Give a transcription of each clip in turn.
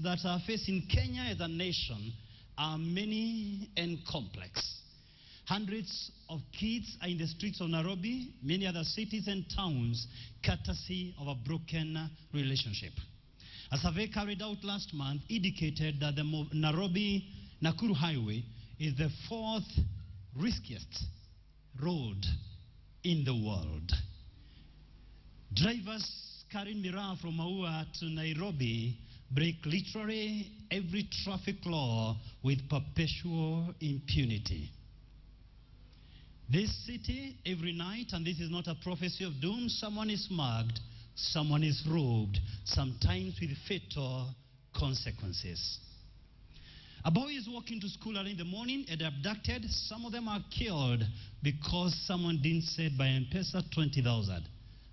that are facing Kenya as a nation are many and complex. Hundreds of kids are in the streets of Nairobi, many other cities and towns, courtesy of a broken relationship. A survey carried out last month indicated that the Nairobi-Nakuru highway is the fourth riskiest road in the world. Drivers carrying Miraa from Maua to Nairobi break literally every traffic law with perpetual impunity. This city, every night, and this is not a prophecy of doom, someone is mugged, someone is robbed, sometimes with fatal consequences. A boy is walking to school early in the morning and abducted. Some of them are killed because someone didn't send by M-Pesa 20,000.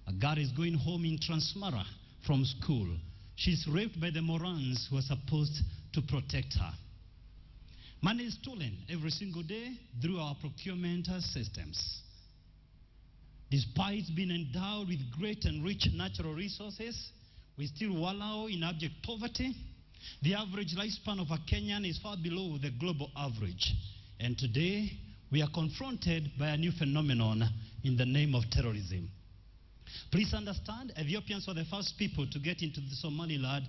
A girl is going home in Transmara from school. She's raped by the morons who are supposed to protect her. Money is stolen every single day through our procurement systems. Despite being endowed with great and rich natural resources, we still wallow in abject poverty. The average lifespan of a Kenyan is far below the global average. And today, we are confronted by a new phenomenon in the name of terrorism. Please understand, Ethiopians were the first people to get into the Somaliland.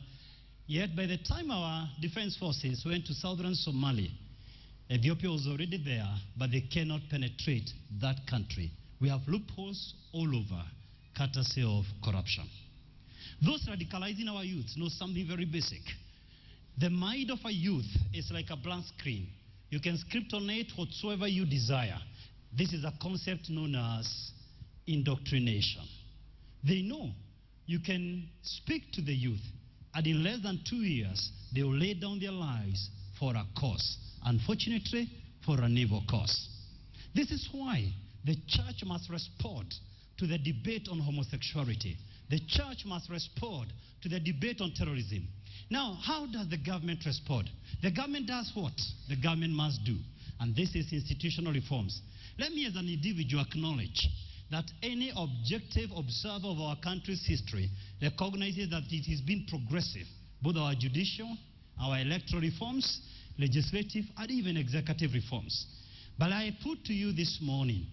Yet by the time our defense forces went to southern Somalia, Ethiopia was already there, but they cannot penetrate that country. We have loopholes all over, courtesy of corruption. Those radicalizing our youth know something very basic. The mind of a youth is like a blank screen. You can script on it whatsoever you desire. This is a concept known as indoctrination. They know you can speak to the youth, and in less than 2 years, they will lay down their lives for a cause. Unfortunately, for an evil cause. This is why the church must respond to the debate on homosexuality. The church must respond to the debate on terrorism. Now, how does the government respond? The government does what the government must do, and this is institutional reforms. Let me as an individual acknowledge that any objective observer of our country's history recognizes that it has been progressive, both our judicial, our electoral reforms, legislative, and even executive reforms. But I put to you this morning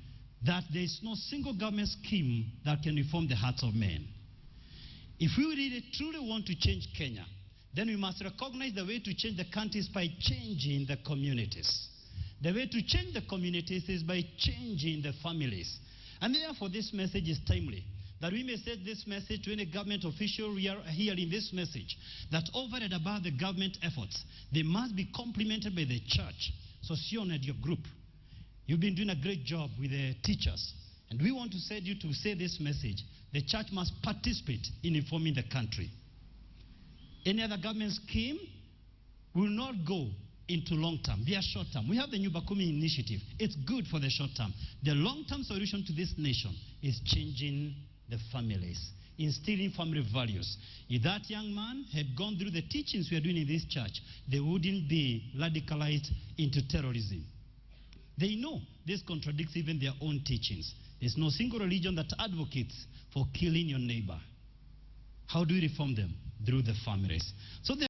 that there is no single government scheme that can reform the hearts of men. If we really truly want to change Kenya, then we must recognize the way to change the country is by changing the communities. The way to change the communities is by changing the families. And therefore this message is timely, that we may send this message to any government official hearing this message, that over and above the government efforts, they must be complemented by the church. So Sion and your group, you've been doing a great job with the teachers, and we want to send you to say this message. The church must participate in informing the country. Any other government scheme will not go into long term. They are short term. We have the Nyumba Kumi initiative. It's good for the short term. The long term solution to this nation is changing the families, instilling family values. If that young man had gone through the teachings we are doing in this church, they wouldn't be radicalized into terrorism. They know this contradicts even their own teachings. There's no single religion that advocates for killing your neighbor. How do we reform them? Through the families. So